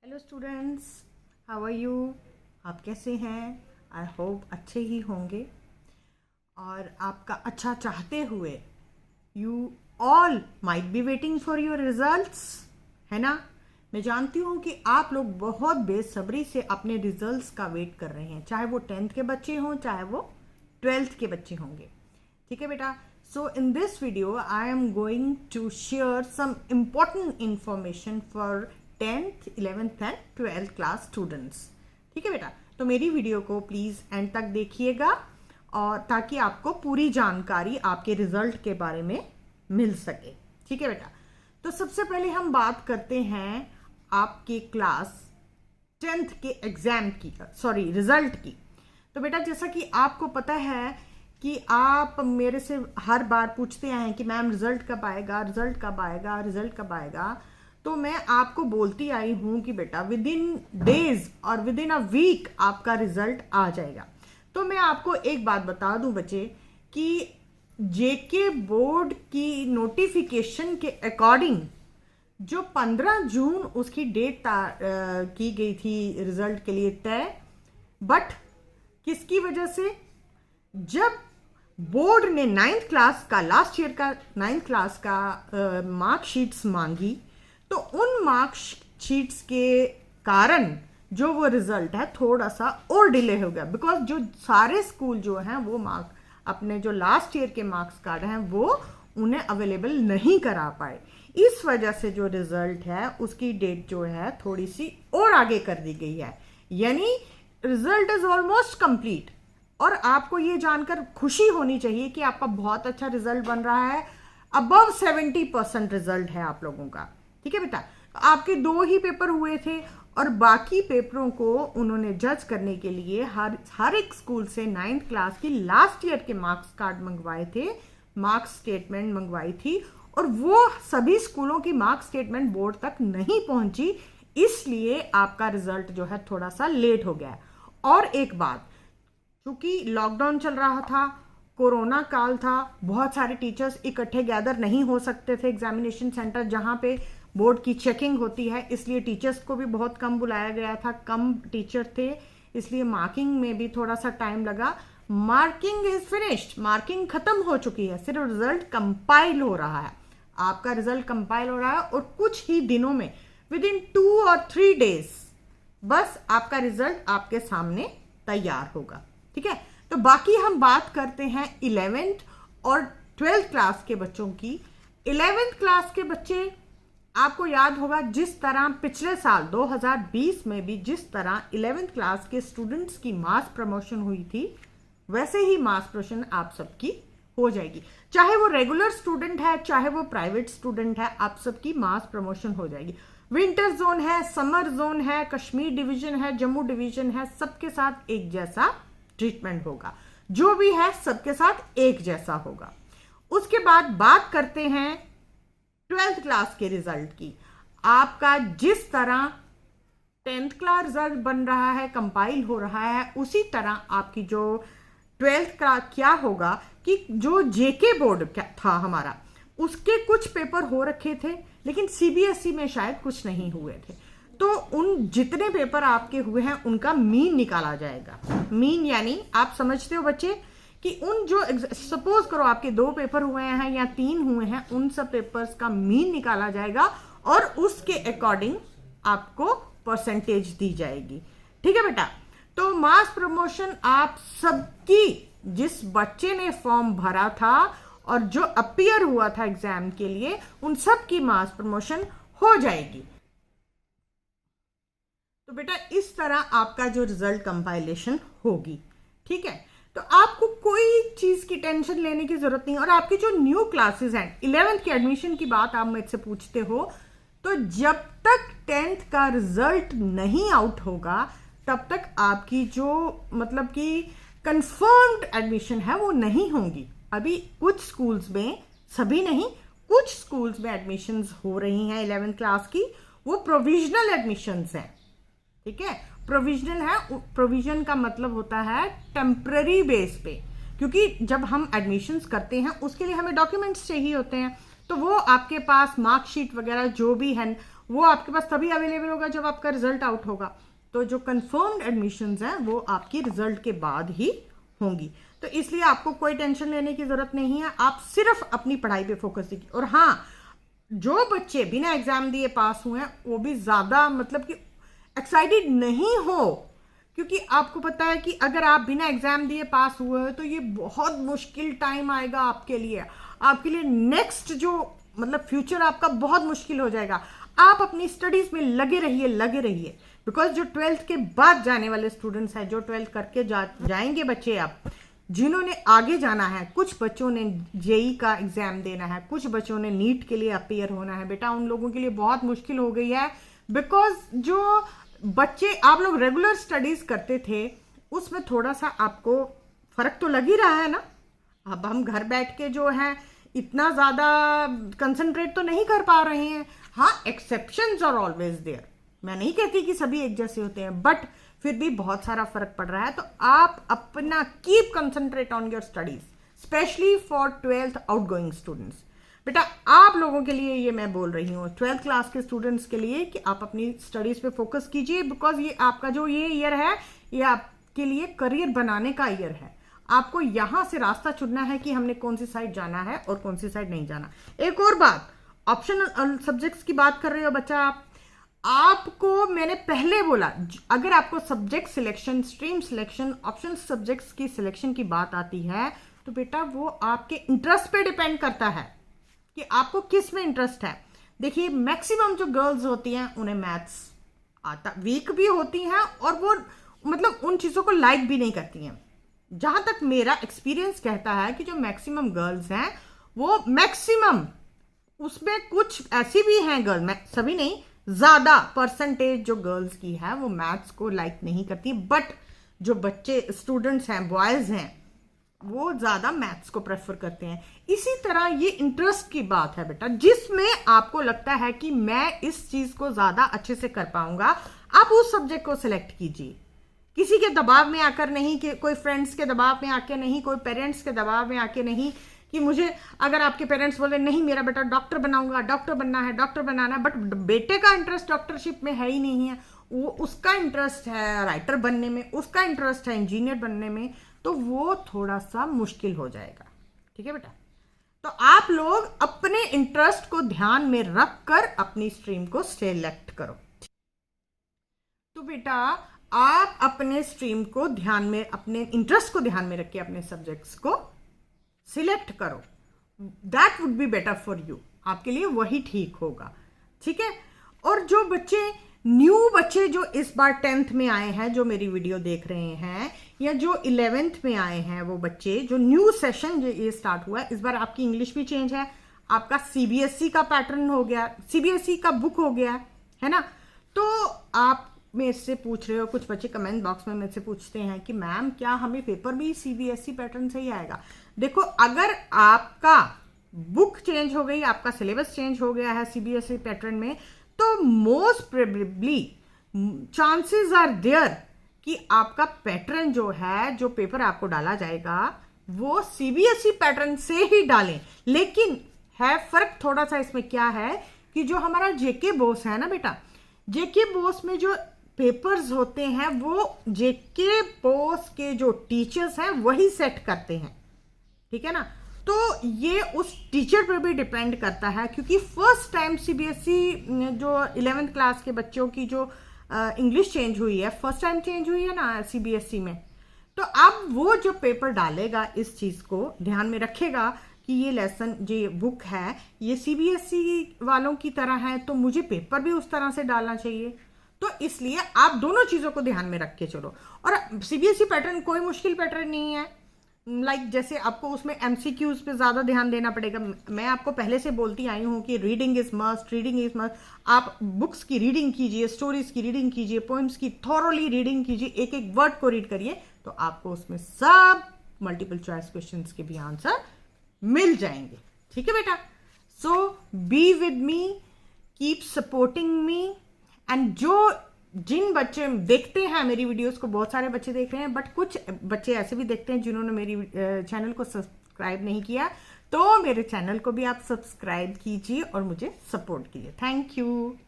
Hello students, how are you. आप कैसे हैं? आई होप अच्छे ही होंगे और आपका अच्छा चाहते हुए you all might be waiting for your results, है ना। मैं जानती हूँ कि आप लोग बहुत बेसब्री से अपने रिजल्ट्स का वेट कर रहे हैं, चाहे वो 10th के बच्चे हों चाहे वो 12th के बच्चे होंगे। ठीक है बेटा। So in this video I am going to share some important information for 10th, 11th and 12th class students। ठीक है बेटा, तो मेरी वीडियो को प्लीज़ एंड तक देखिएगा और ताकि आपको पूरी जानकारी आपके रिजल्ट के बारे में मिल सके। ठीक है बेटा, तो सबसे पहले हम बात करते हैं आपके क्लास 10th के एग्जाम की, सॉरी रिजल्ट की। तो बेटा जैसा कि आपको पता है कि आप मेरे से हर बार पूछते आए हैं कि मैम रिजल्ट कब आएगा, रिजल्ट कब आएगा, रिजल्ट कब आएगा। तो मैं आपको बोलती आई हूँ कि बेटा विद इन डेज और विद इन अ वीक आपका रिजल्ट आ जाएगा। तो मैं आपको एक बात बता दूं बच्चे कि जेके बोर्ड की नोटिफिकेशन के अकॉर्डिंग जो 15 जून उसकी डेट की गई थी रिजल्ट के लिए तय, बट किसकी वजह से, जब बोर्ड ने 9th क्लास का लास्ट ईयर का 9th क्लास का मार्कशीट्स मांगी, तो उन मार्कशीट्स के कारण जो वो रिजल्ट है थोड़ा सा और डिले हो गया। बिकॉज जो सारे स्कूल जो हैं वो अपने जो लास्ट ईयर के मार्क्स कार्ड हैं वो उन्हें अवेलेबल नहीं करा पाए। इस वजह से जो रिजल्ट है उसकी डेट जो है थोड़ी सी और आगे कर दी गई है, यानी रिजल्ट इज ऑलमोस्ट कंप्लीट। और आपको ये जानकर खुशी होनी चाहिए कि आपका बहुत अच्छा रिजल्ट बन रहा है, अबव 70% रिजल्ट है आप लोगों का। ठीक है बेटा, आपके 2 ही पेपर हुए थे और बाकी पेपरों को उन्होंने जज करने के लिए हर एक स्कूल से 9th क्लास की लास्ट ईयर के मार्क्स कार्ड मंगवाए थे, मार्क्स स्टेटमेंट मंगवाई थी, और वो सभी स्कूलों की मार्क्स स्टेटमेंट बोर्ड तक नहीं पहुंची, इसलिए आपका रिजल्ट जो है थोड़ा सा लेट हो गया। और एक बात, क्योंकि लॉकडाउन चल रहा था, कोरोना काल था, बहुत सारे टीचर्स इकट्ठे गैदर नहीं हो सकते थे एग्जामिनेशन सेंटर जहां पे बोर्ड की चेकिंग होती है, इसलिए टीचर्स को भी बहुत कम बुलाया गया था, कम टीचर थे, इसलिए मार्किंग में भी थोड़ा सा टाइम लगा। मार्किंग इज फिनिश्ड, मार्किंग खत्म हो चुकी है, सिर्फ रिजल्ट कंपाइल हो रहा है। आपका रिजल्ट कंपाइल हो रहा है और कुछ ही दिनों में विद इन 2 और 3 डेज बस आपका रिजल्ट आपके सामने तैयार होगा। ठीक है, तो बाकी हम बात करते हैं 11th और 12th क्लास के बच्चों की। 11th क्लास के बच्चे, आपको याद होगा जिस तरह पिछले साल 2020 में भी जिस तरह 11th क्लास के स्टूडेंट्स की मास प्रमोशन हुई थी, वैसे ही मास प्रमोशन आप सबकी हो जाएगी। चाहे वो रेगुलर स्टूडेंट है चाहे वो प्राइवेट स्टूडेंट है, आप सबकी मास प्रमोशन हो जाएगी। विंटर जोन है, समर जोन है, कश्मीर डिवीजन है, जम्मू डिवीजन है, सबके साथ एक जैसा ट्रीटमेंट होगा, जो भी है सबके साथ एक जैसा होगा। उसके बाद बात करते हैं 12th क्लास के रिजल्ट की। आपका जिस तरह 10th क्लास रिजल्ट बन रहा है, कंपाइल हो रहा है, उसी तरह आपकी जो 12th का क्या होगा कि जो जेके बोर्ड था हमारा, उसके कुछ पेपर हो रखे थे लेकिन सीबीएसई में शायद कुछ नहीं हुए थे, तो उन जितने पेपर आपके हुए हैं उनका मीन निकाला जाएगा। मीन यानी आप समझते हो बच्चे कि उन जो सपोज करो आपके 2 पेपर हुए हैं या 3 हुए हैं, उन सब पेपर्स का मीन निकाला जाएगा और उसके अकॉर्डिंग आपको परसेंटेज दी जाएगी। ठीक है बेटा, तो मास प्रमोशन आप सबकी, जिस बच्चे ने फॉर्म भरा था और जो अपीयर हुआ था एग्जाम के लिए, उन सब की मास प्रमोशन हो जाएगी। तो बेटा इस तरह आपका जो रिजल्ट कंपाइलेशन होगी। ठीक है, तो आपको कोई चीज की टेंशन लेने की जरूरत नहीं। और आपकी जो न्यू क्लासेस हैं, 11th की एडमिशन की बात आप मुझसे पूछते हो, तो जब तक 10th का रिजल्ट नहीं आउट होगा तब तक आपकी जो मतलब कि कंफर्म्ड एडमिशन है वो नहीं होंगी। अभी कुछ स्कूल्स में, सभी नहीं, कुछ स्कूल्स में एडमिशंस हो रही हैं 11th क्लास की, वो प्रोविजनल एडमिशंस हैं। ठीक है, प्रोविजनल है, प्रोविजन का मतलब होता है टेम्पररी बेस पे, क्योंकि जब हम एडमिशंस करते हैं उसके लिए हमें डॉक्यूमेंट्स चाहिए होते हैं, तो वो आपके पास मार्कशीट वगैरह जो भी है वो आपके पास तभी अवेलेबल होगा जब आपका रिजल्ट आउट होगा। तो जो कंफर्म्ड एडमिशन्स हैं वो आपकी रिजल्ट के बाद ही होंगी। तो इसलिए आपको कोई टेंशन लेने की ज़रूरत नहीं है, आप सिर्फ अपनी पढ़ाई पे फोकस कीजिए। और हाँ, जो बच्चे बिना एग्ज़ाम दिए पास हुए हैं वो भी ज़्यादा मतलब कि एक्साइटेड नहीं हो, क्योंकि आपको पता है कि अगर आप बिना एग्ज़ाम दिए पास हुए हो तो ये बहुत मुश्किल टाइम आएगा आपके लिए नेक्स्ट जो मतलब फ्यूचर आपका बहुत मुश्किल हो जाएगा। आप अपनी स्टडीज़ में लगे रहिए बिकॉज जो 12th के बाद जाने वाले स्टूडेंट्स हैं, जो 12th करके जाएंगे बच्चे, आप जिन्होंने आगे जाना है, कुछ बच्चों ने जेई का एग्ज़ाम देना है, कुछ बच्चों ने नीट के लिए अपियर होना है, बेटा उन लोगों के लिए बहुत मुश्किल हो गई है। बिकॉज जो बच्चे आप लोग रेगुलर स्टडीज़ करते थे उसमें थोड़ा सा आपको फ़र्क तो लग ही रहा है ना। अब हम घर बैठ के जो है इतना ज़्यादा कंसंट्रेट तो नहीं कर पा रहे हैं। हाँ, एक्सेप्शंस आर ऑलवेज देयर, मैं नहीं कहती कि सभी एक जैसे होते हैं, बट फिर भी बहुत सारा फर्क पड़ रहा है। तो आप अपना keep concentrate on your studies, specially for 12th outgoing students. बेटा आप लोगों के लिए ये मैं बोल रही हूँ, 12th क्लास के स्टूडेंट्स के लिए, कि आप अपनी स्टडीज पे फोकस कीजिए। बिकॉज ये आपका जो ये ईयर है ये आपके लिए करियर बनाने का ईयर है। आपको यहां से रास्ता चुनना है कि हमने कौन सी साइड जाना है और कौन सी साइड नहीं जाना। एक और बात, ऑप्शनल सब्जेक्ट्स की बात कर रहे हो बच्चा आपको मैंने पहले बोला, अगर आपको subject selection, stream selection, option subjects की सिलेक्शन की बात आती है तो बेटा वो आपके इंटरेस्ट पे डिपेंड करता है कि आपको किस में इंटरेस्ट है। देखिए मैक्सिमम जो गर्ल्स होती हैं उन्हें मैथ्स आता, वीक भी होती हैं और वो मतलब उन चीज़ों को लाइक भी नहीं करती हैं। जहां तक मेरा एक्सपीरियंस कहता है कि जो मैक्सिमम गर्ल्स हैं वो मैक्सिमम, उसमें कुछ ऐसी भी हैं गर्ल, सभी नहीं, ज़्यादा परसेंटेज जो गर्ल्स की है वो मैथ्स को लाइक नहीं करती। बट जो बच्चे स्टूडेंट्स हैं, बॉयज़ हैं, वो ज़्यादा मैथ्स को प्रेफर करते हैं। इसी तरह ये इंटरेस्ट की बात है बेटा, जिसमें आपको लगता है कि मैं इस चीज़ को ज़्यादा अच्छे से कर पाऊंगा, आप उस सब्जेक्ट को सिलेक्ट कीजिए। किसी के दबाव में आकर नहीं, कि कोई फ्रेंड्स के दबाव में आके नहीं, कोई पेरेंट्स के दबाव में आके नहीं, कि मुझे, अगर आपके पेरेंट्स बोले नहीं मेरा बेटा डॉक्टर बनाऊंगा, डॉक्टर बनना है, डॉक्टर बनाना है, बट बेटे का इंटरेस्ट डॉक्टरशिप में है ही नहीं है, वो उसका इंटरेस्ट है राइटर बनने में, उसका इंटरेस्ट है इंजीनियर बनने में, तो वो थोड़ा सा मुश्किल हो जाएगा। ठीक है बेटा, तो आप लोग अपने इंटरेस्ट को ध्यान में रख कर अपनी स्ट्रीम को सिलेक्ट करो। तो बेटा आप अपने स्ट्रीम को ध्यान में, अपने इंटरेस्ट को ध्यान में रख के अपने सब्जेक्ट्स को सिलेक्ट करो। That would be better for you, आपके लिए वही ठीक होगा। ठीक है, और जो बच्चे न्यू बच्चे जो इस बार 10th में आए हैं, जो मेरी वीडियो देख रहे हैं, या जो 11th में आए हैं, वो बच्चे जो न्यू सेशन जो ये स्टार्ट हुआ है, इस बार आपकी इंग्लिश भी चेंज है, आपका सीबीएसई का पैटर्न हो गया, सीबीएसई का बुक हो गया है ना। तो आप मेरे से पूछ रहे हो, कुछ बच्चे कमेंट बॉक्स में मेरे से पूछते हैं कि मैम क्या हमें पेपर भी सीबीएसई पैटर्न से ही आएगा। देखो, अगर आपका बुक चेंज हो गई, आपका सिलेबस चेंज हो गया है सीबीएसई पैटर्न में, तो most probably chances are there कि आपका पैटर्न जो है, जो पेपर आपको डाला जाएगा, वो सीबीएसई पैटर्न से ही डालें। लेकिन है फर्क थोड़ा सा इसमें, क्या है कि जो हमारा जेके बोस है ना बेटा, जेके बोस में जो पेपर्स होते हैं वो जेके बोस के जो टीचर्स हैं वही सेट करते हैं। ठीक है ना, तो ये उस टीचर पर भी डिपेंड करता है, क्योंकि फर्स्ट टाइम सीबीएसई जो 11th क्लास के बच्चों की जो इंग्लिश चेंज हुई है, फर्स्ट टाइम चेंज हुई है ना सीबीएसई में, तो अब वो जो पेपर डालेगा इस चीज़ को ध्यान में रखेगा कि ये लेसन, जो ये बुक है, ये सीबीएसई वालों की तरह है, तो मुझे पेपर भी उस तरह से डालना चाहिए। तो इसलिए आप दोनों चीज़ों को ध्यान में रख के चलो। और सीबीएसई पैटर्न कोई मुश्किल पैटर्न नहीं है, लाइक जैसे आपको उसमें एमसीक्यूज पे ज़्यादा ध्यान देना पड़ेगा। मैं आपको पहले से बोलती आई हूँ कि reading is must, reading is must. आप बुक्स की रीडिंग कीजिए, स्टोरीज की रीडिंग कीजिए, पोइम्स की थॉरोली रीडिंग कीजिए, एक एक वर्ड को रीड करिए, तो आपको उसमें सब मल्टीपल चॉइस क्वेश्चंस के भी आंसर मिल जाएंगे। ठीक है बेटा, so be with me, keep supporting me. And जिन बच्चे देखते हैं मेरी वीडियोस को, बहुत सारे बच्चे देख रहे हैं, बट कुछ बच्चे ऐसे भी देखते हैं जिन्होंने मेरी चैनल को सब्सक्राइब नहीं किया, तो मेरे चैनल को भी आप सब्सक्राइब कीजिए और मुझे सपोर्ट कीजिए। Thank you.